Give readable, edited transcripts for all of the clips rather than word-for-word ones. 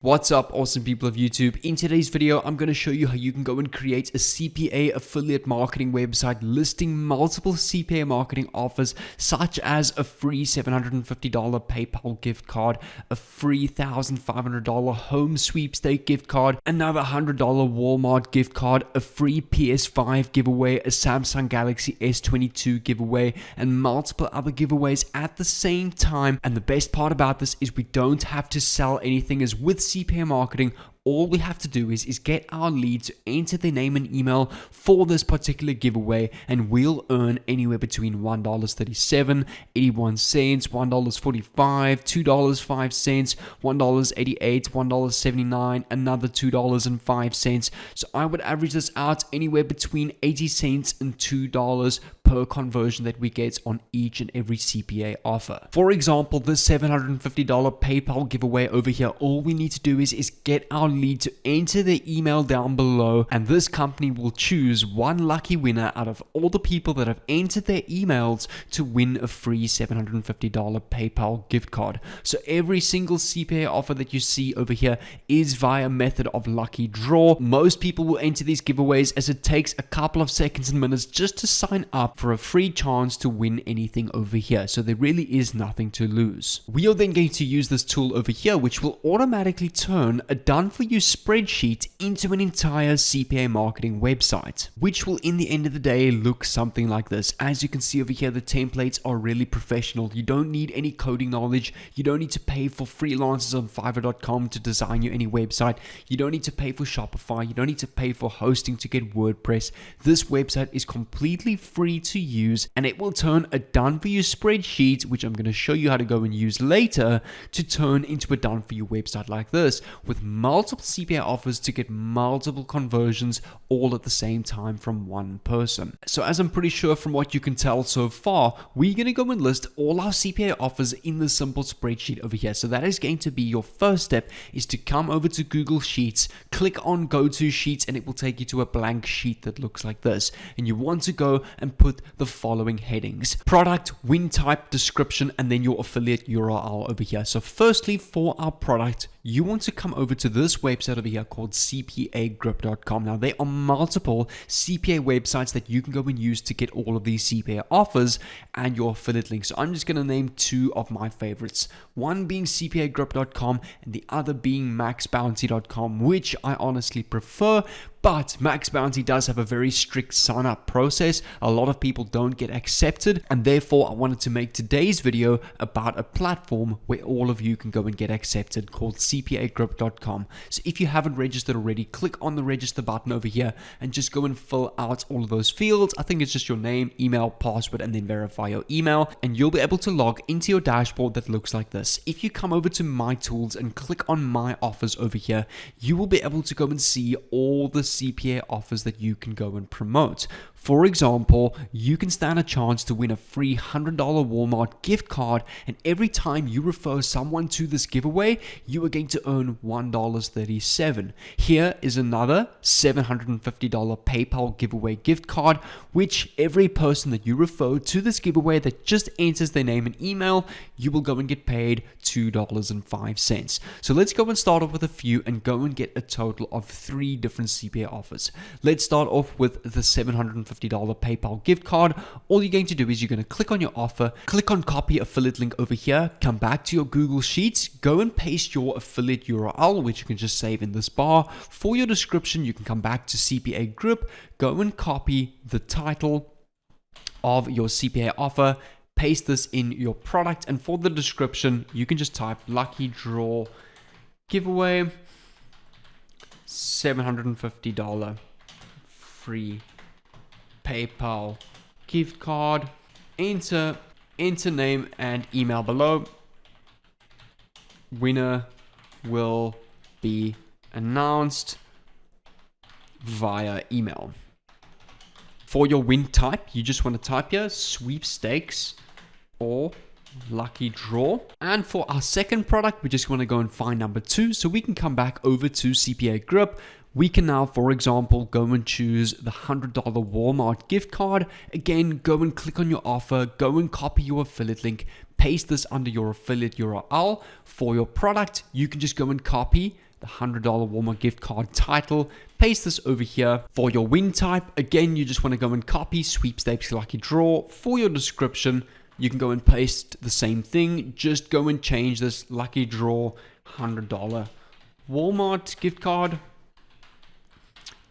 What's up, awesome people of YouTube? In today's video, I'm going to show you how you can go and create a CPA affiliate marketing website listing multiple CPA marketing offers, such as a free $750 PayPal gift card, a free $1,500 home sweepstake gift card, another $100 Walmart gift card, a free PS5 giveaway, a Samsung Galaxy S22 giveaway, and multiple other giveaways at the same time. And the best part about this is we don't have to sell anything, as with CPA marketing, all we have to do is get our leads to enter their name and email for this particular giveaway, and we'll earn anywhere between $1.37, 81 cents, $1.45, $2.05, $1.88, $1.79, another $2.05. So I would average this out anywhere between 80 cents and $2 per conversion that we get on each and every CPA offer. For example, this $750 PayPal giveaway over here, all we need to do is get our lead to enter their email down below, and this company will choose one lucky winner out of all the people that have entered their emails to win a free $750 PayPal gift card. So every single CPA offer that you see over here is via method of lucky draw. Most people will enter these giveaways as it takes a couple of seconds and minutes just to sign up for a free chance to win anything over here. So there really is nothing to lose. We are then going to use this tool over here, which will automatically turn a done for you spreadsheet into an entire CPA marketing website, which will in the end of the day look something like this. As you can see over here, the templates are really professional. You don't need any coding knowledge. You don't need to pay for freelancers on Fiverr.com to design you any website. You don't need to pay for Shopify. You don't need to pay for hosting to get WordPress. This website is completely free to use, and it will turn a done for you spreadsheet, which I'm going to show you how to go and use later, to turn into a done for you website like this, with multiple CPA offers to get multiple conversions all at the same time from one person. So as I'm pretty sure from what you can tell so far, we're going to go and list all our CPA offers in the simple spreadsheet over here. So that is going to be your first step, is to come over to Google Sheets, click on Go to Sheets, and it will take you to a blank sheet that looks like this. And you want to go and put the following headings: product, win type, description, and then your affiliate URL over here. So firstly, for our product, you want to come over to this website over here called CPAGroup.com. Now, there are multiple CPA websites that you can go and use to get all of these CPA offers and your affiliate links. So I'm just going to name two of my favorites, one being CPAGroup.com and the other being MaxBounty.com, which I honestly prefer. But Max Bounty does have a very strict sign-up process. A lot of people don't get accepted, and therefore I wanted to make today's video about a platform where all of you can go and get accepted, called CPAGroup.com. So if you haven't registered already, click on the register button over here and just go and fill out all of those fields. I think it's just your name, email, password, and then verify your email, and you'll be able to log into your dashboard that looks like this. If you come over to My Tools and click on My Offers over here, you will be able to go and see all the CPA offers that you can go and promote. For example, you can stand a chance to win a free $100 Walmart gift card, and every time you refer someone to this giveaway, you are going to earn $1.37. Here is another $750 PayPal giveaway gift card, which every person that you refer to this giveaway that just enters their name and email, you will go and get paid $2.05. So let's go and start off with a few and go and get a total of 3 different CPA offers. Let's start off with the $750 PayPal gift card. All you're going to do is you're going to click on your offer, click on copy affiliate link over here, come back to your Google Sheets, go and paste your affiliate URL, which you can just save in this bar. For your description, you can come back to CPA Group, go and copy the title of your CPA offer, paste this in your product, and for the description, you can just type lucky draw giveaway $750 free PayPal gift card, enter name and email below. Winner will be announced via email. For your win type, you just want to type here sweepstakes or lucky draw. And for our second product, we just want to go and find number 2, so we can come back over to CPA Group. We can now, for example, go and choose the $100 Walmart gift card. Again, go and click on your offer, go and copy your affiliate link, paste this under your affiliate URL. For your product, you can just go and copy the $100 Walmart gift card title, paste this over here. For your win type, again, you just want to go and copy sweepstakes lucky draw. For your description, you can go and paste the same thing. Just go and change this lucky draw $100 Walmart gift card.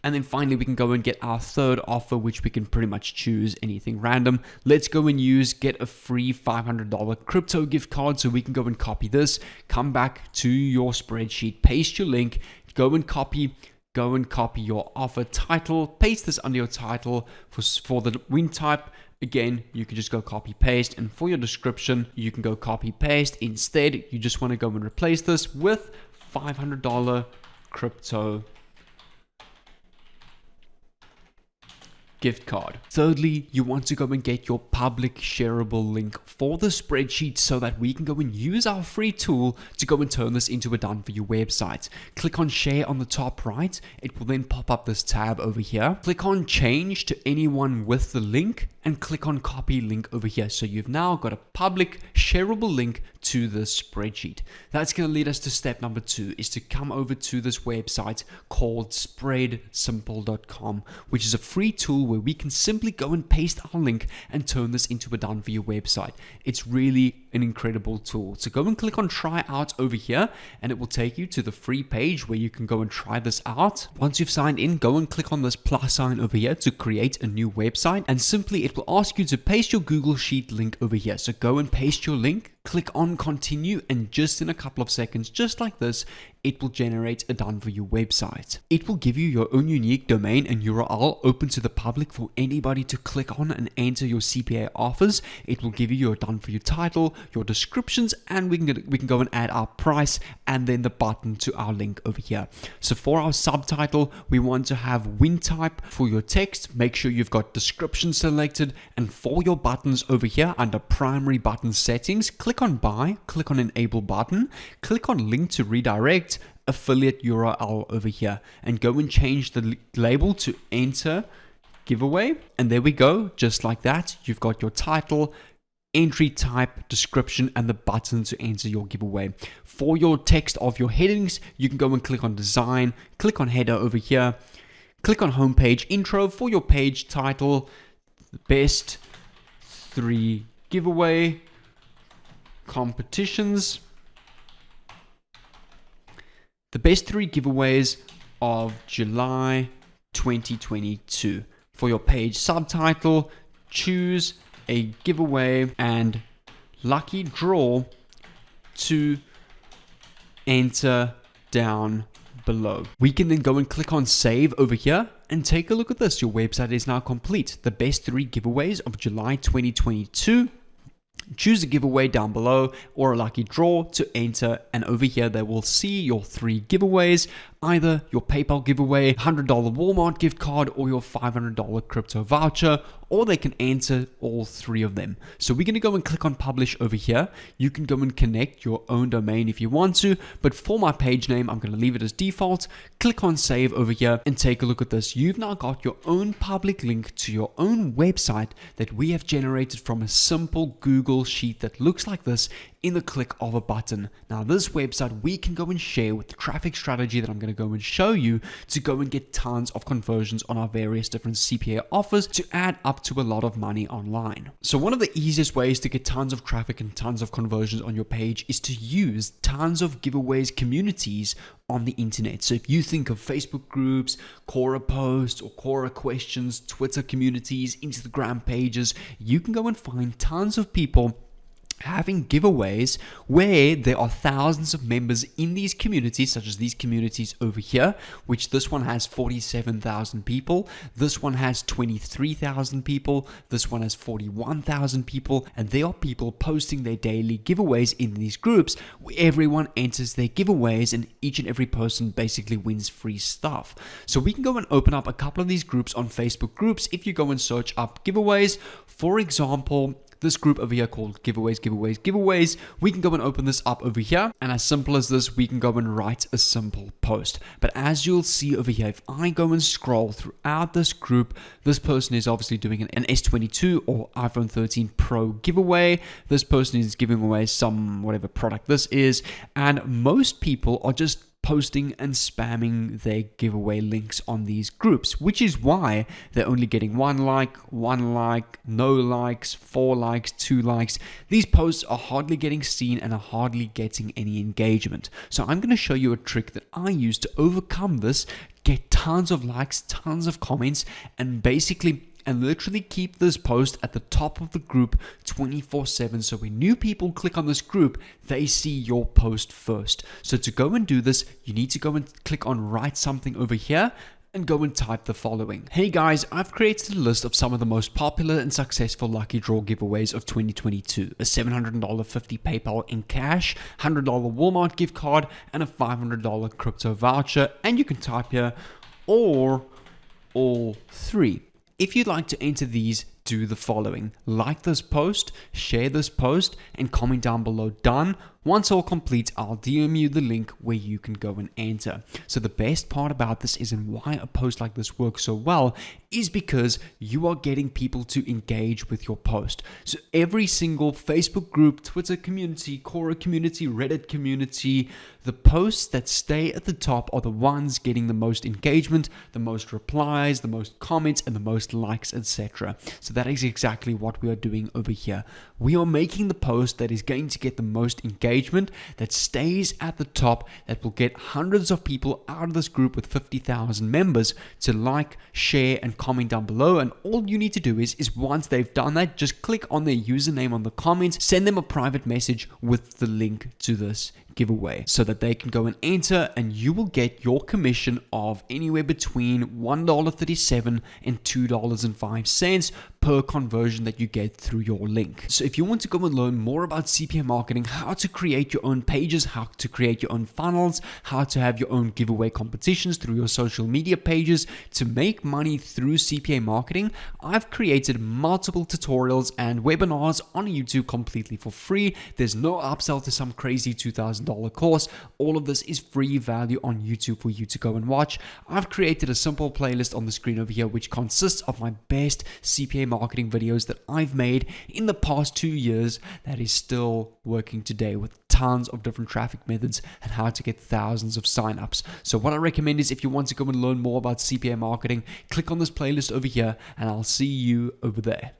And then finally, we can go and get our third offer, which we can pretty much choose anything random. Let's go and get a free $500 crypto gift card. So we can go and copy this, come back to your spreadsheet, paste your link, go and copy your offer title, paste this under your title for the win type. Again, you can just go copy paste, and for your description, you can go copy paste. Instead, you just want to go and replace this with $500 crypto gift card. Thirdly, you want to go and get your public shareable link for the spreadsheet so that we can go and use our free tool to go and turn this into a done for you website. Click on share on the top right. It will then pop up this tab over here. Click on change to anyone with the link and click on copy link over here. So you've now got a public shareable link to the spreadsheet. That's going to lead us to step number 2, is to come over to this website called SpreadSimple.com, which is a free tool where we can simply go and paste our link and turn this into a done for you website. It's really an incredible tool. So go and click on try out over here, and it will take you to the free page where you can go and try this out. Once you've signed in, go and click on this plus sign over here to create a new website, and simply it will ask you to paste your Google Sheet link over here. So go and paste your link, click on continue, and just in a couple of seconds, just like this, it will generate a done for you website. It will give you your own unique domain and URL open to the public for anybody to click on and enter your CPA offers. It will give you your done for you title, your descriptions, and we can go and add our price and then the button to our link over here. So for our subtitle, we want to have win type. For your text, make sure you've got description selected, and for your buttons over here under primary button settings, click on buy, click on enable button, click on link to redirect, affiliate URL over here, and go and change the label to enter giveaway. And there we go, just like that. You've got your title, entry type, description, and the button to enter your giveaway. For your text of your headings, you can go and click on design, click on header over here, click on homepage intro. For your page title, the best 3 giveaway competitions. The best 3 giveaways of July 2022. For your page subtitle, choose a giveaway and lucky draw to enter down below. We can then go and click on save over here and take a look at this. Your website is now complete. The best 3 giveaways of July 2022. Choose a giveaway down below or a lucky draw to enter, and over here they will see your 3 giveaways, either your PayPal giveaway, $100 Walmart gift card, or your $500 crypto voucher, or they can enter all 3 of them. So we're going to go and click on publish over here. You can go and connect your own domain if you want to, but for my page name, I'm going to leave it as default. Click on save over here and take a look at this. You've now got your own public link to your own website that we have generated from a simple Google Sheet that looks like this in the click of a button. Now this website we can go and share with the traffic strategy that I'm going to go and show you to go and get tons of conversions on our various different CPA offers to add up to a lot of money online. So one of the easiest ways to get tons of traffic and tons of conversions on your page is to use tons of giveaways communities on the internet. So if you think of Facebook groups, Quora posts or Quora questions, Twitter communities, Instagram pages, you can go and find tons of people having giveaways where there are thousands of members in these communities, such as these communities over here, which this one has 47,000 people, this one has 23,000 people, this one has 41,000 people, and there are people posting their daily giveaways in these groups where everyone enters their giveaways and each and every person basically wins free stuff. So we can go and open up a couple of these groups on Facebook groups. If you go and search up giveaways, for example, this group over here called giveaways, we can go and open this up over here, and as simple as this, we can go and write a simple post. But as you'll see over here, if I go and scroll throughout this group, this person is obviously doing an S22 or iPhone 13 Pro giveaway. This person is giving away some whatever product this is, and most people are just posting and spamming their giveaway links on these groups, which is why they're only getting one like, no likes, 4 likes, 2 likes. These posts are hardly getting seen and are hardly getting any engagement. So I'm going to show you a trick that I use to overcome this, get tons of likes, tons of comments, and literally keep this post at the top of the group 24/7. So when new people click on this group, they see your post first. So to go and do this, you need to go and click on write something over here and go and type the following. Hey guys, I've created a list of some of the most popular and successful lucky draw giveaways of 2022. A $700 50 PayPal in cash, $100 Walmart gift card, and a $500 crypto voucher. And you can type here or all 3. If you'd like to enter these, do the following. Like this post, share this post, and comment down below done. Once all complete, I'll DM you the link where you can go and enter. So the best part about this is, and why a post like this works so well, is because you are getting people to engage with your post. So every single Facebook group, Twitter community, Quora community, Reddit community, the posts that stay at the top are the ones getting the most engagement, the most replies, the most comments, and the most likes, etc. So that is exactly what we are doing over here. We are making the post that is going to get the most engagement, that stays at the top, that will get hundreds of people out of this group with 50,000 members to like, share, and comment down below. And all you need to do is once they've done that, just click on their username on the comments, send them a private message with the link to this giveaway so that they can go and enter, and you will get your commission of anywhere between $1.37 and $2.05 per conversion that you get through your link. So if you want to go and learn more about CPA marketing, how to create your own pages, how to create your own funnels, how to have your own giveaway competitions through your social media pages to make money through CPA marketing, I've created multiple tutorials and webinars on YouTube completely for free. There's no upsell to some crazy $2,000 course. All of this is free value on YouTube for you to go and watch. I've created a simple playlist on the screen over here which consists of my best CPA marketing videos that I've made in the past 2 years that is still working today, with tons of different traffic methods and how to get thousands of signups. So what I recommend is, if you want to go and learn more about CPA marketing, click on this playlist over here and I'll see you over there.